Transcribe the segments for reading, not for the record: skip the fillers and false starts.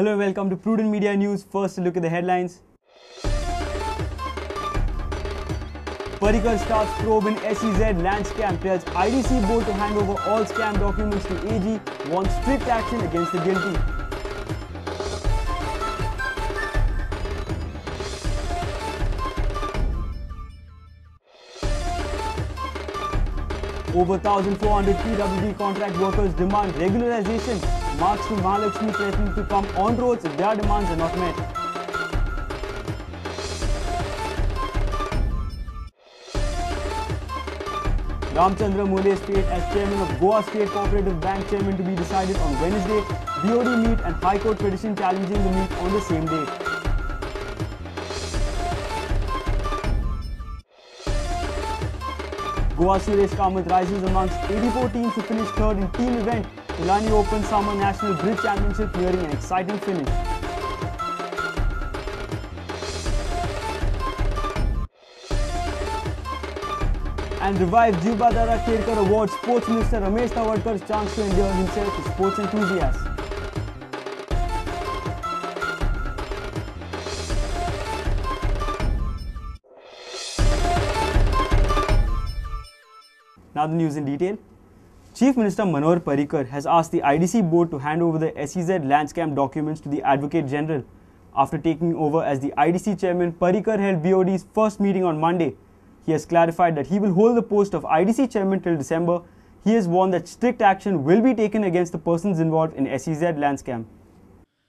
Hello and welcome to Prudent Media News. First, a look at the headlines. Parrikar starts probe in SEZ land scam, tells IDC board to hand over all scam documents to AG, wants strict action against the guilty. Over 1,400 PWD contract workers demand regularization. March to Mahalakshmi threatening to come on roads if their demands are not met. Ramchandra Mole's fate as chairman of Goa State Cooperative Bank chairman to be decided on Wednesday. BOD meet and High Court petition challenging the meet on the same day. Goa Suresh Kamath rises amongst 84 teams to finish third in team event. Ilani Open Summer National Bridge Championship nearing an exciting finish. And revived Jivadara Parrikar awards Sports Minister Ramesh Tawatkar's chance to endear himself to sports enthusiasts. Now the news in detail. Chief Minister Manohar Parrikar has asked the IDC board to hand over the SEZ land scam documents to the Advocate General. After taking over as the IDC chairman, Parrikar held BOD's first meeting on Monday. He has clarified that he will hold the post of IDC chairman till December. He has warned that strict action will be taken against the persons involved in SEZ land scam.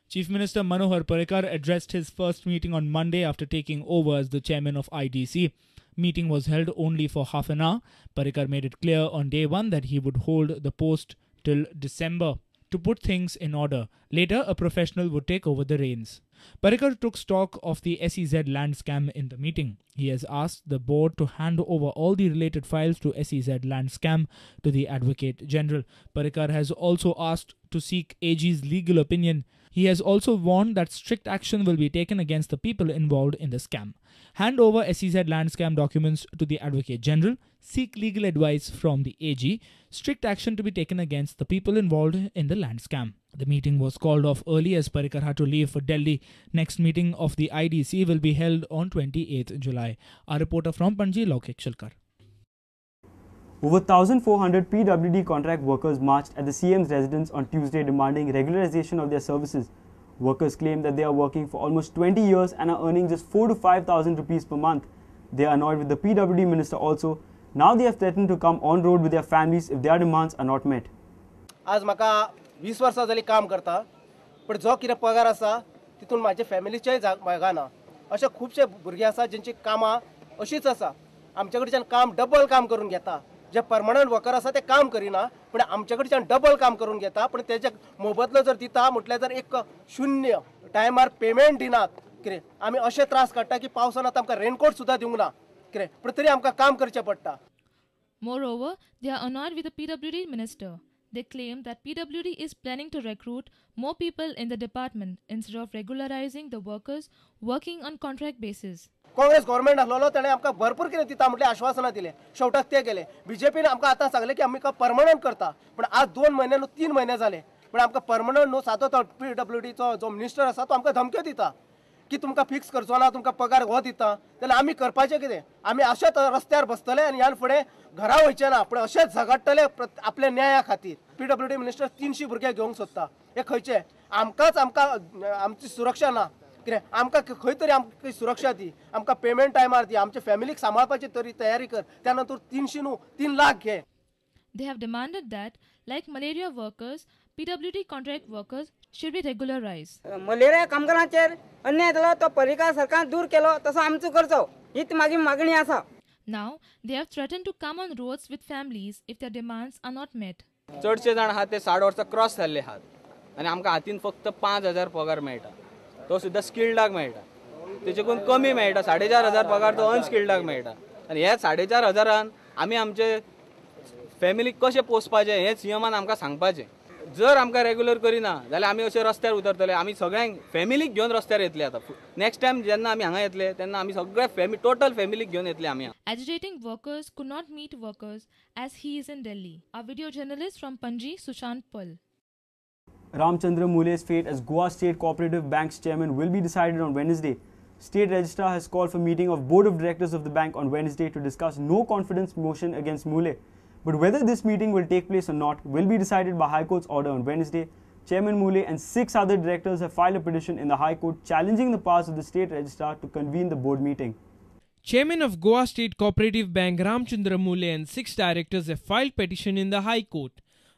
Chief Minister Manohar Parrikar addressed his first meeting on Monday after taking over as the chairman of IDC. Meeting was held only for half an hour. Parrikar made it clear on day one that he would hold the post till December to put things in order. Later, a professional would take over the reins. Parrikar took stock of the SEZ land scam in the meeting. He has asked the board to hand over all the related files to SEZ land scam to the Advocate General. Parrikar has also asked to seek AG's legal opinion. He has also warned that strict action will be taken against the people involved in the scam. Hand over SEZ land scam documents to the Advocate General. Seek legal advice from the AG. Strict action to be taken against the people involved in the land scam. The meeting was called off early as Parrikar had to leave for Delhi. Next meeting of the IDC will be held on 28th July. Our reporter from Panji, Laukik Shilkar. Over 1,400 PWD contract workers marched at the CM's residence on Tuesday demanding regularization of their services. Workers claim that they are working for almost 20 years and are earning just 4,000 to 5,000 rupees per month. They are annoyed with the PWD minister also. Now they have threatened to come on road with their families if their demands are not met. आज म्हाका 20 वर्सां जाली काम करता पण जो कितें पगार आसा तितून म्हाजे फॅमिलीचेय मेळना अशे खूबशे भुरगे आसा जेंची कामां अशीच आसा आमचे कडच्यान काम डबल काम करून घेता जे परमनंट वर्कर आसा ते काम करिना पण आमचे कडच्यान डबल काम करून घेता पण तेजे मोबदलो जर दिता म्हटल्यार जर एक शून्य टायमार पेमेंट दिनात कितें आमी अशे त्रास काडटा की पावसान आतां आमकां रेनकोट सुद्दां दिवंक ना कितें पण तरी आमकां काम करचें पडटा. Moreover, they are annoyed with the PWD minister. They claim that PWD is planning to recruit more people in the department instead of regularizing the workers working on contract basis. Congress government आसलो ताणें आमकां भरपूर कितें दिता म्हटल्यार आश्वासनां दिले शेवटाक ते गेले बीजेपीन आमकां आतां सांगलें की आमकां परमनंट करता पण आज 2 म्हयने न्हू 3 म्हयने जाले पण आमकां परमनंट न्हू सादो तो PWDचो जो मिनिस्टर आसा तो आमकां धमक्यो दिता की तुमकां फिक्स करचो ना तुमकां पगार हो दिता जाल्यार आमी करपाचें कितें आमी अशेंच रस्त्यार बसतले आनी ह्या फुडें घरा वयचे ना पण अशेंच झगडटले आपल्या न्याया खातीर. PWD मिनिस्टर 300 भुरगे घेवंक सोदता हे खंयचे आमकां आमची सुरक्षा ना कितें आमकां खंय तरी आमकां सुरक्षा दी आमकां पेमेंट टायमार दी आमच्या फॅमिलीक सांबाळपाची तरी तयारी कर त्या नंतर 300 न्हू 3 लाख घे. They have demanded that, like malaria workers, PWD contract workers should be regularized. Malaria कामगारांचेर अन्याय जालो तो पर्रिकार सरकार दूर केलो तसो आमचो करचो हीच माझी मागणी आसा. Now, they have threatened to come on roads with families if their demands are not met. चडशे जाण आहात ते 60 वर्सां क्रॉस जाल्ले आहात आनी आमकां हातीन फक्त 5,000 पगार मेळटा तो सुद्दां स्किल्डाक मेळटा तेजेकून कमी मेळटा 4,500 पगार तो अनस्किल्डाक मेळटा आनी हे 4,500 आमी आमचे फॅमिलीक कशें पोसपाचें हें सीएमान आमकां सांगपाचें. जर आमकां रेग्युलर करिना जाल्यार आमी अशे रस्त्यार उतरतले आमी सगळ्यांक फॅमिलीक घेवन रस्त्यार येतले आतां नेक्स्ट टायम जेन्ना आमी हांगा येतले तेन्ना आमी सगळे टोटल फॅमिलीक घेवन येतले आमी. Agitating workers could not meet workers as he is in Delhi. Our video journalist from Panji, Sushant Pal. Ramchandra Mule's fate as Goa State Cooperative Bank's chairman will be decided on Wednesday. State Registrar has called for a meeting of Board of Directors of the bank on Wednesday to discuss no confidence motion against Mule. But whether this meeting will take place or not will be decided by High Court's order on Wednesday. Chairman Mule and 6 other directors have filed a petition in the High Court challenging the powers of the State Registrar to convene the board meeting. Chairman of Goa State Cooperative Bank Ramchandra Mule and 6 directors have filed petition in the High Court.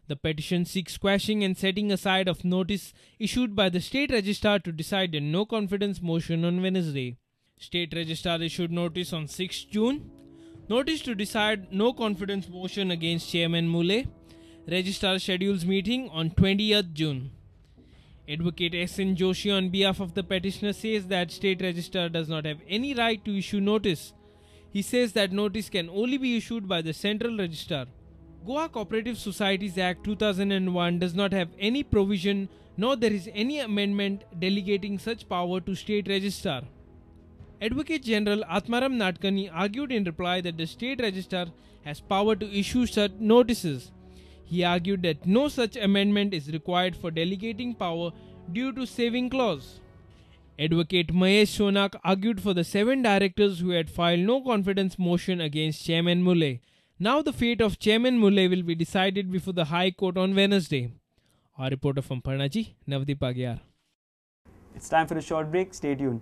The petition seeks quashing and setting aside of notice issued by the State Registrar to decide a no confidence motion on Wednesday. State Registrar issued notice on 6 June. Notice to decide no confidence motion against Chairman Mule. Registrar schedules meeting on 20th June. Advocate S.N. Joshi on behalf of the petitioner says that State Registrar does not have any right to issue notice. He says that notice can only be issued by the Central Registrar. Goa Cooperative Societies Act 2001 does not have any provision nor there is any amendment delegating such power to State Registrar. Advocate General Atmaram Natkani argued in reply that the State Registrar has power to issue such notices. He argued that no such amendment is required for delegating power due to saving clause. Advocate Mahesh Sonak argued for the 7 directors who had filed no confidence motion against Chairman Mule. Now the fate of Chairman Mule will be decided before the High Court on Wednesday. Our reporter from Panaji, Navdeep Agyar. It's time for a short break. Stay tuned.